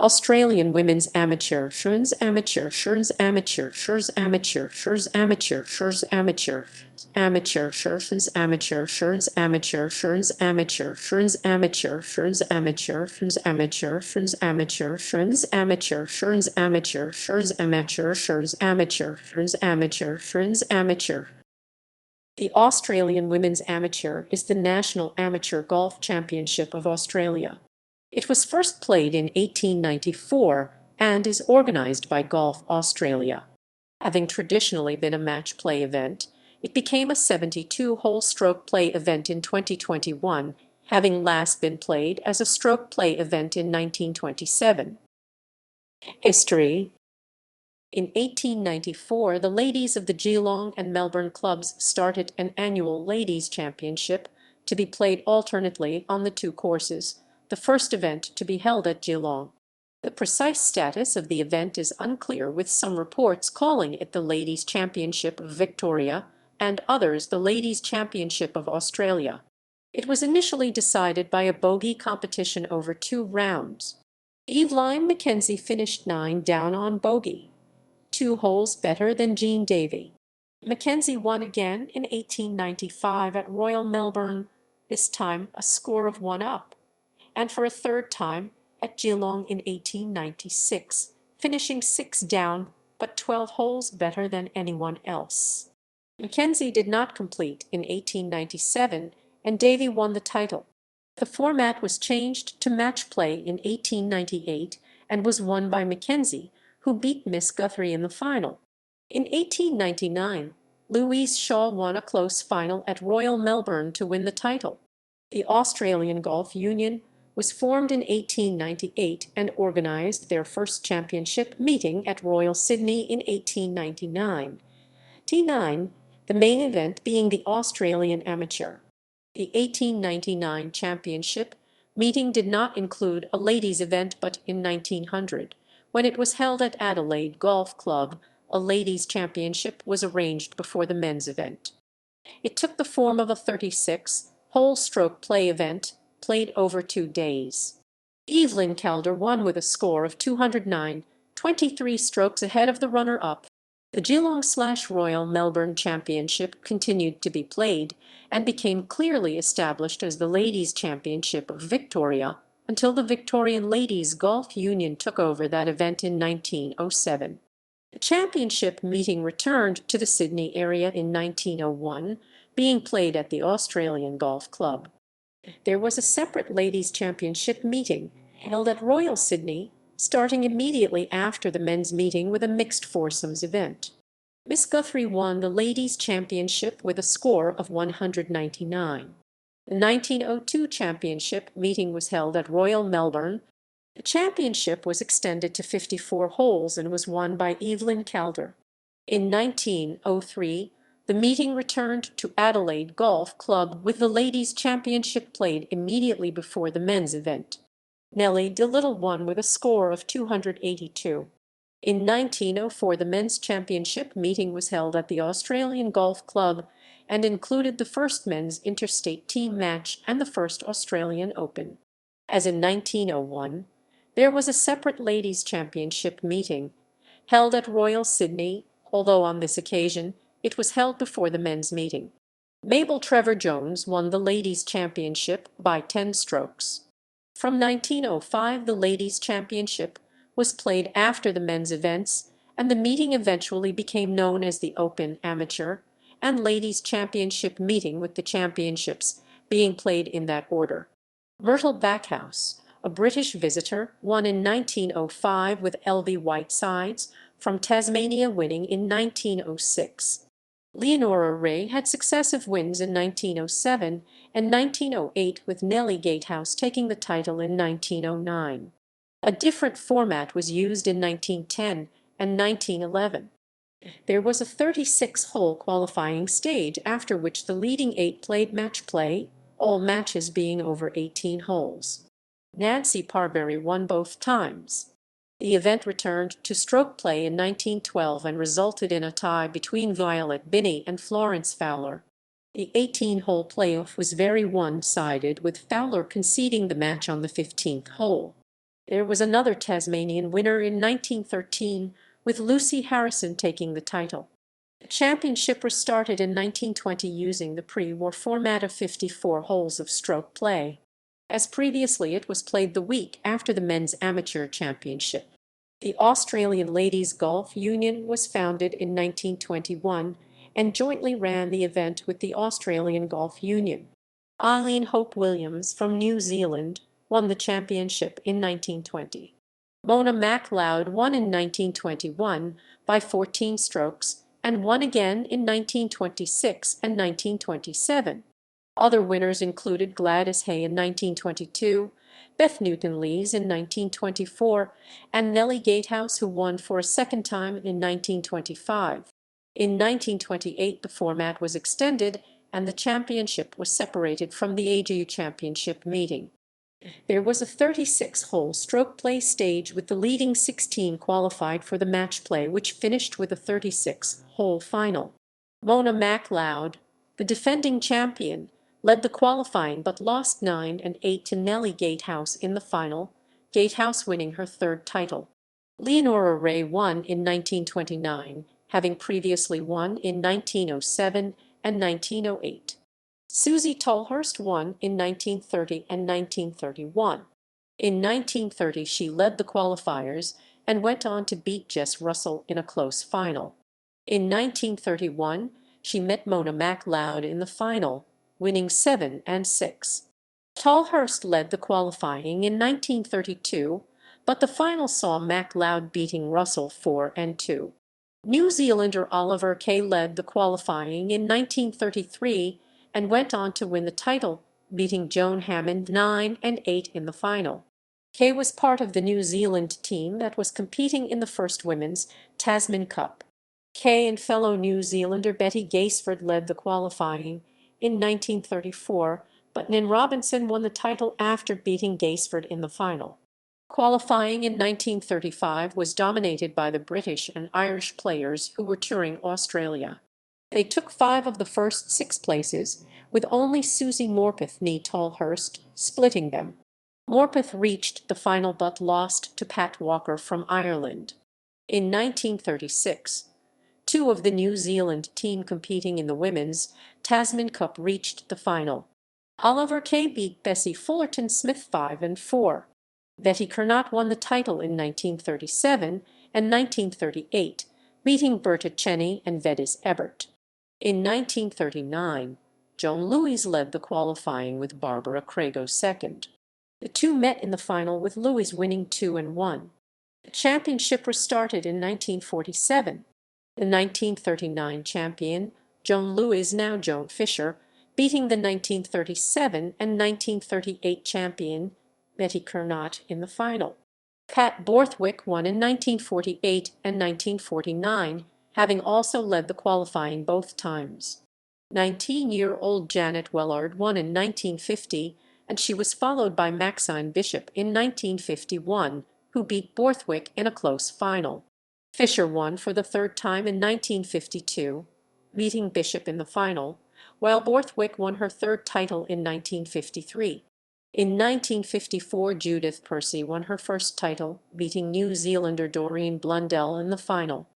Australian women's amateur, Shurns amateur, Shurns amateur, Shurs amateur, Shurs amateur, Shurs amateur, amateur, Shurns amateur, Shurns amateur, Shurns amateur, Shurns amateur, Shurns amateur, Shurns amateur, Shurns amateur, Shurns amateur, Shurns amateur, Shurs amateur, Shurs amateur, Shurns amateur, Shurns amateur. The Australian Women's Amateur is the National Amateur Golf Championship of Australia. It was first played in 1894 and is organised by Golf Australia. Having traditionally been a match play event, it became a 72-hole stroke play event in 2021, having last been played as a stroke play event in 1927. History. In 1894, the ladies of the Geelong and Melbourne clubs started an annual Ladies' Championship to be played alternately on the two courses, the first event to be held at Geelong. The precise status of the event is unclear, with some reports calling it the Ladies' Championship of Victoria and others the Ladies' Championship of Australia. It was initially decided by a bogey competition over 2 rounds. Evelyn Mackenzie finished 9 down on bogey, 2 holes better than Jean Davy. Mackenzie won again in 1895 at Royal Melbourne, this time a score of 1 up, and for a third time at Geelong in 1896, finishing 6 down but 12 holes better than anyone else. Mackenzie did not complete in 1897, and Davy won the title. The format was changed to match play in 1898 and was won by Mackenzie, who beat Miss Guthrie in the final. In 1899, Louise Shaw won a close final at Royal Melbourne to win the title. The Australian Golf Union was formed in 1898 and organised their first championship meeting at Royal Sydney in 1899. T9, the main event being the Australian Amateur. The 1899 championship meeting did not include a ladies' event, but in 1900, when it was held at Adelaide Golf Club, a ladies' championship was arranged before the men's event. It took the form of a 36-hole stroke play event, played over 2 days. Evelyn Calder won with a score of 209, 23 strokes ahead of the runner-up. The Geelong/Royal Melbourne Championship continued to be played and became clearly established as the Ladies' Championship of Victoria until the Victorian Ladies Golf Union took over that event in 1907. The championship meeting returned to the Sydney area in 1901, being played at the Australian Golf Club. There was a separate Ladies' Championship meeting held at Royal Sydney, starting immediately after the men's meeting with a mixed foursomes event. Miss Guthrie won the Ladies' Championship with a score of 199. The 1902 championship meeting was held at Royal Melbourne. The championship was extended to 54 holes and was won by Evelyn Calder. In 1903, the meeting returned to Adelaide Golf Club with the Ladies' Championship played immediately before the men's event. Nellie DeLittle won with a score of 282. In 1904, the men's championship meeting was held at the Australian Golf Club and included the first men's interstate team match and the first Australian Open. As in 1901, there was a separate ladies' championship meeting held at Royal Sydney, although on this occasion it was held before the men's meeting. Mabel Trevor-Jones won the ladies' championship by 10 strokes. From 1905, the ladies' championship was played after the men's events, and the meeting eventually became known as the Open Amateur and Ladies' Championship meeting, with the championships being played in that order. Myrtle Backhouse, a British visitor, won in 1905 with L.V. Whitesides from Tasmania winning in 1906. Leonora Ray had successive wins in 1907 and 1908, with Nellie Gatehouse taking the title in 1909. A different format was used in 1910 and 1911. There was a 36-hole qualifying stage, after which the leading 8 played match play, all matches being over 18 holes. Nancy Parberry won both times. The event returned to stroke play in 1912 and resulted in a tie between Violet Binney and Florence Fowler. The 18-hole playoff was very one-sided, with Fowler conceding the match on the 15th hole. There was another Tasmanian winner in 1913, with Lucy Harrison taking the title. The championship was started in 1920 using the pre-war format of 54 holes of stroke play. As previously, it was played the week after the Men's Amateur Championship. The Australian Ladies Golf Union was founded in 1921 and jointly ran the event with the Australian Golf Union. Eileen Hope Williams from New Zealand won the championship in 1920. Mona MacLeod won in 1921 by 14 strokes and won again in 1926 and 1927. Other winners included Gladys Hay in 1922, Beth Newton-Lees in 1924, and Nellie Gatehouse, who won for a second time in 1925. In 1928, the format was extended and the championship was separated from the AGU Championship meeting. There was a 36-hole stroke play stage with the leading 16 qualified for the match play, which finished with a 36-hole final. Mona MacLeod, the defending champion, led the qualifying but lost 9 and 8 to Nellie Gatehouse in the final, Gatehouse winning her third title. Leonora Ray won in 1929, having previously won in 1907 and 1908. Susie Tolhurst won in 1930 and 1931. In 1930, she led the qualifiers and went on to beat Jess Russell in a close final. In 1931, she met Mona MacLeod in the final, winning 7 and 6. Tolhurst led the qualifying in 1932, but the final saw MacLeod beating Russell 4 and 2. New Zealander Oliver Kay led the qualifying in 1933 and went on to win the title, beating Joan Hammond 9 and 8 in the final. Kay was part of the New Zealand team that was competing in the first Women's Tasman Cup. Kay and fellow New Zealander Betty Gaisford led the qualifying in 1934, but Nan Robinson won the title after beating Gaisford in the final. Qualifying in 1935 was dominated by the British and Irish players who were touring Australia. They took 5 of the first 6 places, with only Susie Morpeth nee Tolhurst splitting them. Morpeth reached the final but lost to Pat Walker from Ireland. In 1936, 2 of the New Zealand team competing in the Women's Tasman Cup reached the final. Oliver Kay beat Bessie Fullerton Smith 5 and 4. Betty Kernot won the title in 1937 and 1938, beating Berta Cheney and Vedis Ebert. In 1939, Joan Louise led the qualifying with Barbara Crago second. The two met in the final, with Louise winning 2 and 1. The championship was started in 1947. The 1939 champion, Joan Louise, now Joan Fisher, beating the 1937 and 1938 champion, Betty Kernot, in the final. Pat Borthwick won in 1948 and 1949, having also led the qualifying both times. 19-year-old Janet Wellard won in 1950, and she was followed by Maxine Bishop in 1951, who beat Borthwick in a close final. Fisher won for the third time in 1952, beating Bishop in the final, while Borthwick won her third title in 1953. In 1954, Judith Percy won her first title, beating New Zealander Doreen Blundell in the final.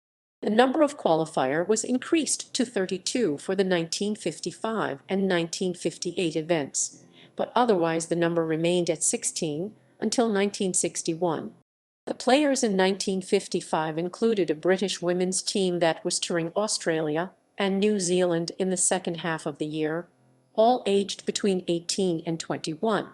The number of qualifiers was increased to 32 for the 1955 and 1958 events, but otherwise the number remained at 16 until 1961. The players in 1955 included a British women's team that was touring Australia and New Zealand in the second half of the year, all aged between 18 and 21.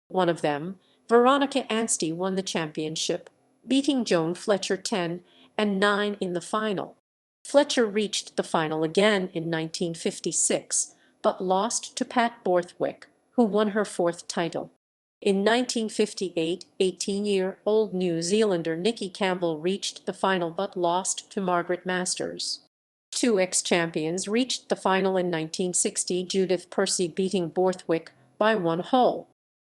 One of them, Veronica Anstey, won the championship, beating Joan Fletcher 10 and 9 in the final. Fletcher reached the final again in 1956, but lost to Pat Borthwick, who won her fourth title. In 1958, 18-year-old New Zealander Nikki Campbell reached the final but lost to Margaret Masters. 2 ex-champions reached the final in 1960, Judith Percy beating Borthwick by 1 hole.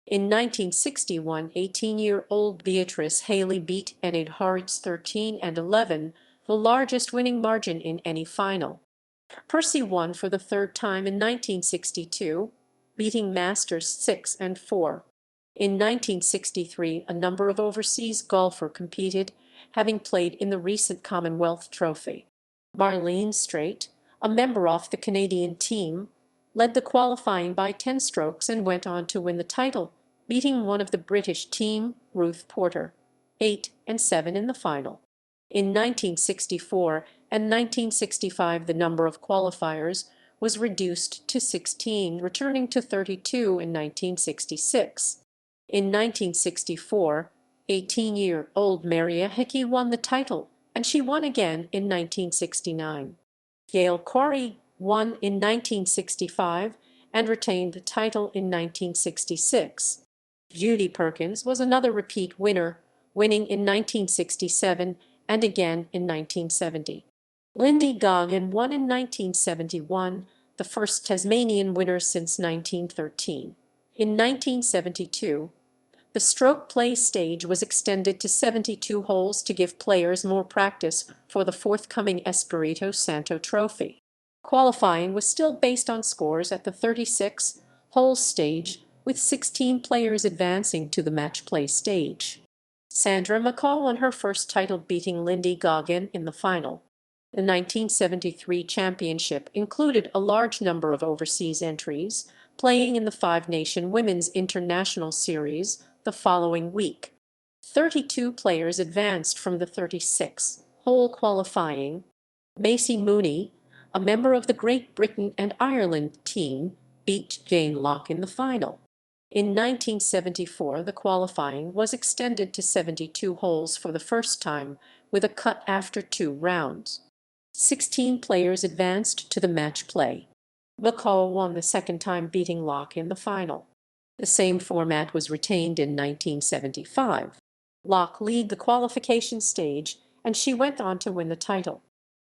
In 1961, 18-year-old Beatrice Haley beat Enid Horrocks 13 and 11, the largest winning margin in any final. Percy won for the third time in 1962, beating Masters 6 and 4. In 1963, a number of overseas golfers competed, having played in the recent Commonwealth Trophy. Marlene Straight, a member of the Canadian team, led the qualifying by 10 strokes and went on to win the title, beating one of the British team, Ruth Porter, 8 and 7 in the final. In 1964 and 1965, the number of qualifiers was reduced to 16, returning to 32 in 1966. In 1964, 18-year-old Maria Hickey won the title, and she won again in 1969. Gail Corey won in 1965 and retained the title in 1966. Judy Perkins was another repeat winner, winning in 1967 and again in 1970. Lindy Goggin won in 1971, the first Tasmanian winner since 1913. In 1972, the stroke play stage was extended to 72 holes to give players more practice for the forthcoming Espirito Santo Trophy. Qualifying was still based on scores at the 36-hole stage, with 16 players advancing to the match play stage. Sandra McCall won her first title, beating Lindy Goggin in the final. The 1973 championship included a large number of overseas entries, playing in the Five Nation Women's International Series the following week. 32 players advanced from the 36-hole qualifying. Macy Mooney, a member of the Great Britain and Ireland team, beat Jane Locke in the final. In 1974, the qualifying was extended to 72 holes for the first time, with a cut after 2 rounds. 16 players advanced to the match play. McCall won the second time, beating Locke in the final. The same format was retained in 1975. Locke led the qualification stage, and she went on to win the title.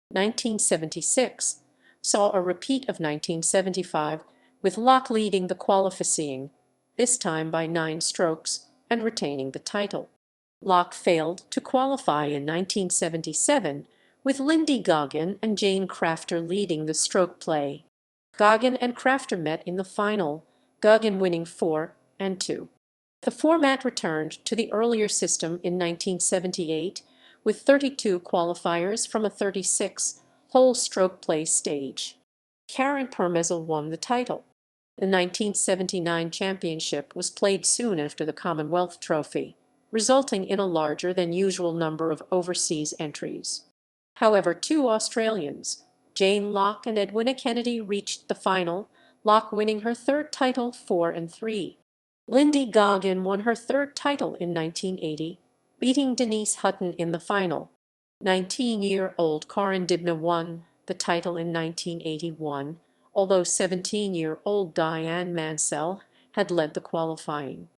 1976 saw a repeat of 1975, with Locke leading the qualifying, this time by 9 strokes, and retaining the title. Locke failed to qualify in 1977, with Lindy Goggin and Jane Crafter leading the stroke play. Goggin and Crafter met in the final, Goggin winning 4-2. The format returned to the earlier system in 1978, with 32 qualifiers from a 36-hole stroke play stage. Karen Permezl won the title. The 1979 championship was played soon after the Commonwealth Trophy, resulting in a larger than usual number of overseas entries. However, 2 Australians, Jane Locke and Edwina Kennedy, reached the final, Locke winning her 3rd title 4-3. Lindy Goggin won her 3rd title in 1980, beating Denise Hutton in the final. 19-year-old Corinne Dibna won the title in 1981, although 17-year-old Diane Mansell had led the qualifying.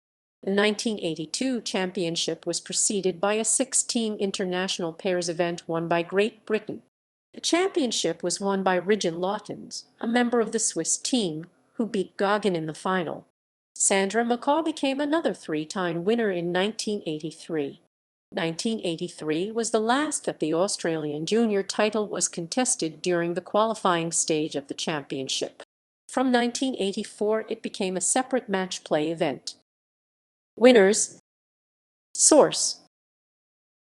The 1982 championship was preceded by a 6-team international pairs event won by Great Britain. The championship was won by Rigid Lawtons, a member of the Swiss team, who beat Goggin in the final. Sandra McCall became another 3-time winner in 1983. 1983 was the last that the Australian junior title was contested during the qualifying stage of the championship. From 1984, it became a separate match play event. Winners. Source: